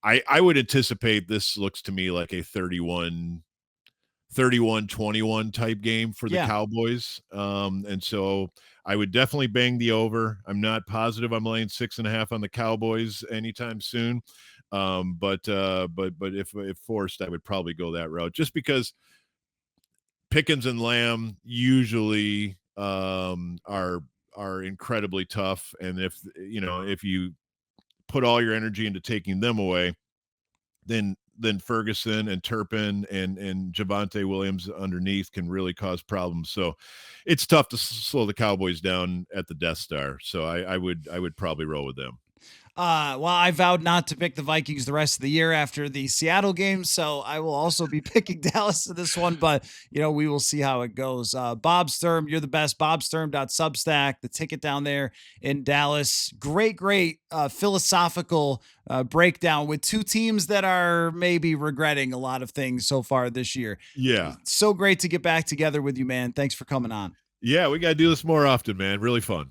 I would anticipate this looks to me like a 31-21 type game for the Yeah. Cowboys. And so I would definitely bang the over. I'm not positive I'm laying 6.5 on the Cowboys anytime soon. But if forced, I would probably go that route just because Pickens and Lamb usually are incredibly tough. And if you put all your energy into taking them away, then Ferguson and Turpin and Javonte Williams underneath can really cause problems. So it's tough to slow the Cowboys down at the Death Star. So I would probably roll with them. Well, I vowed not to pick the Vikings the rest of the year after the Seattle game, so I will also be picking Dallas in this one, but we will see how it goes. Bob Sturm, you're the best. BobSturm.substack, the ticket down there in Dallas. Great philosophical breakdown with two teams that are maybe regretting a lot of things so far this year. Yeah. So great to get back together with you, man. Thanks for coming on. Yeah, we got to do this more often, man. Really fun.